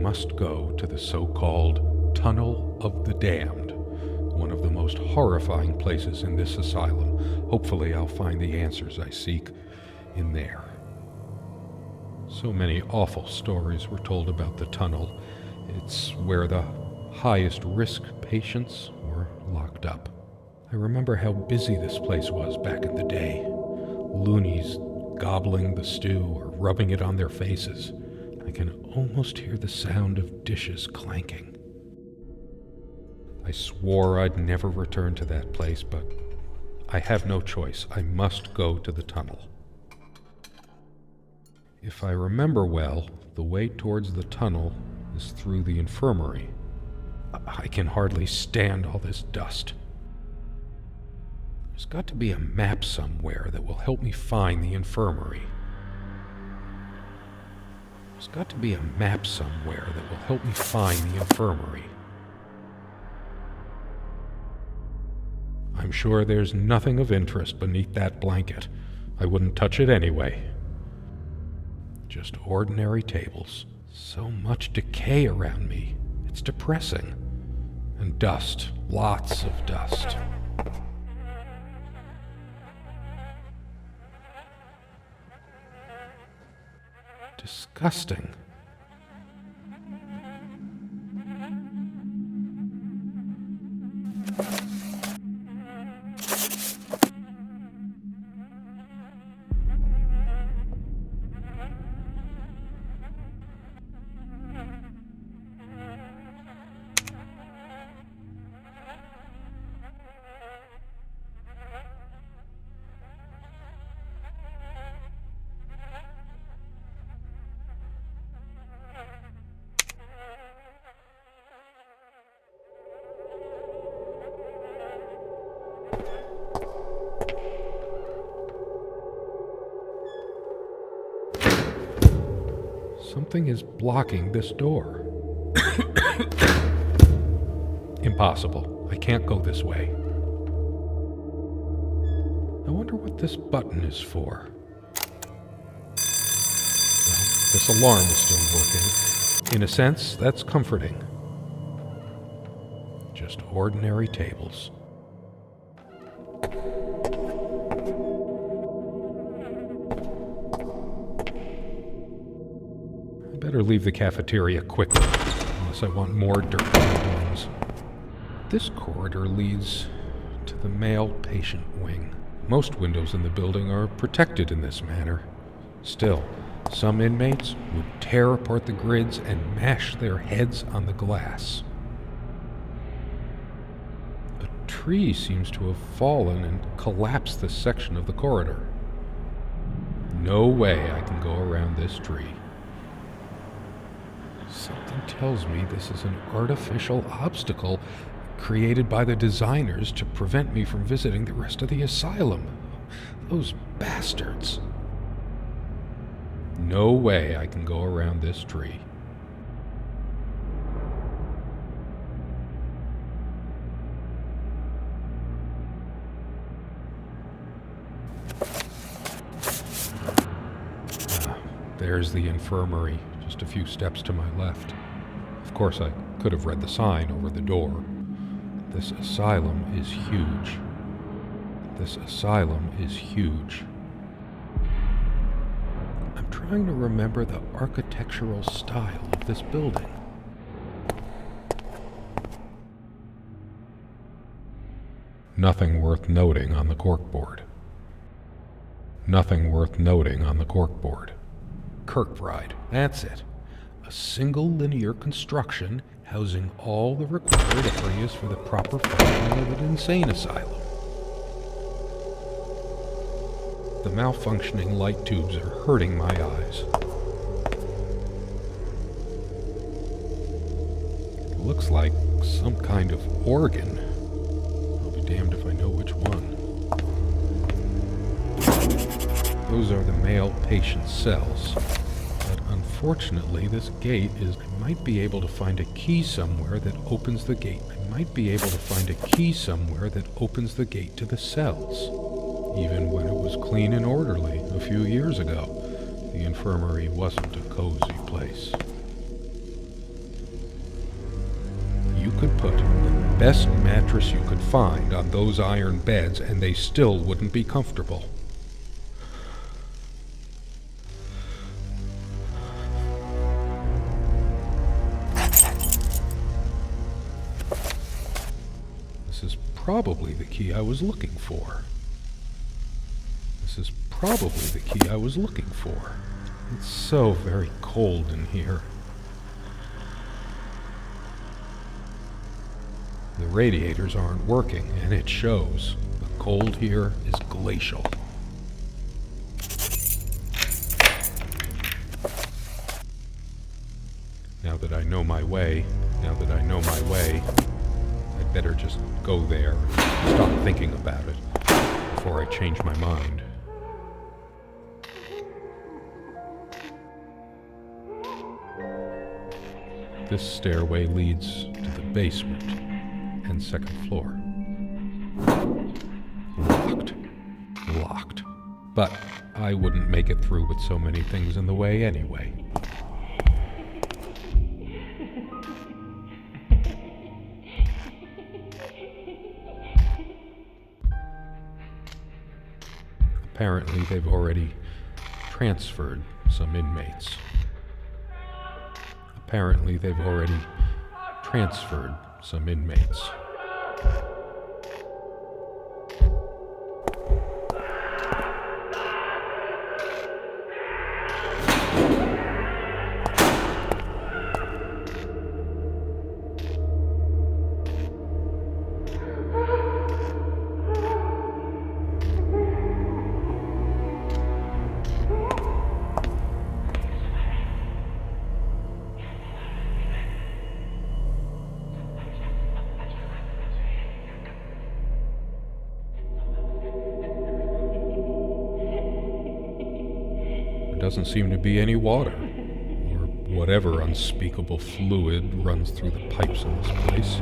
must go to the so-called Tunnel of the Damned, one of the most horrifying places in this asylum. Hopefully I'll find the answers I seek in there. So many awful stories were told about the tunnel. It's where the highest risk patients were locked up. I remember how busy this place was back in the day. Loonies gobbling the stew or rubbing it on their faces. I can almost hear the sound of dishes clanking. I swore I'd never return to that place, but I have no choice. I must go to the tunnel. If I remember well, the way towards the tunnel is through the infirmary. I can hardly stand all this dust. There's got to be a map somewhere that will help me find the infirmary. There's got to be a map somewhere that will help me find the infirmary. I'm sure there's nothing of interest beneath that blanket. I wouldn't touch it anyway. Just ordinary tables. So much decay around me. It's depressing. And dust. Lots of dust. Disgusting. Something is blocking this door. Impossible. I can't go this way. I wonder what this button is for. Well, this alarm is still working. In a sense, that's comforting. Just ordinary tables. Better leave the cafeteria quickly, unless I want more dirt on my bones. This corridor leads to the male patient wing. Most windows in the building are protected in this manner. Still, some inmates would tear apart the grids and mash their heads on the glass. A tree seems to have fallen and collapsed this section of the corridor. No way I can go around this tree. Something tells me this is an artificial obstacle created by the designers to prevent me from visiting the rest of the asylum. Those bastards. No way I can go around this tree. There's the infirmary, just a few steps to my left. Of course, I could have read the sign over the door. This asylum is huge. This asylum is huge. I'm trying to remember the architectural style of this building. Nothing worth noting on the corkboard. Nothing worth noting on the corkboard. Kirkbride, that's it. A single linear construction housing all the required areas for the proper functioning of an insane asylum. The malfunctioning light tubes are hurting my eyes. It looks like some kind of organ. I'll be damned if I know which one. Those are the male patient cells. But unfortunately, this gate is... I might be able to find a key somewhere that opens the gate. I might be able to find a key somewhere that opens the gate to the cells. Even when it was clean and orderly a few years ago, the infirmary wasn't a cozy place. put the best mattress you could find on those iron beds, and they still wouldn't be comfortable. This is probably the key I was looking for. This is probably the key I was looking for. It's so very cold in here. The radiators aren't working, and it shows. The cold here is glacial. Now that I know my way, I'd better just go there and stop thinking about it before I change my mind. This stairway leads to the basement and second floor. Locked. But I wouldn't make it through with so many things in the way anyway. Apparently they've already transferred some inmates. There doesn't seem to be any water, or whatever unspeakable fluid runs through the pipes in this place.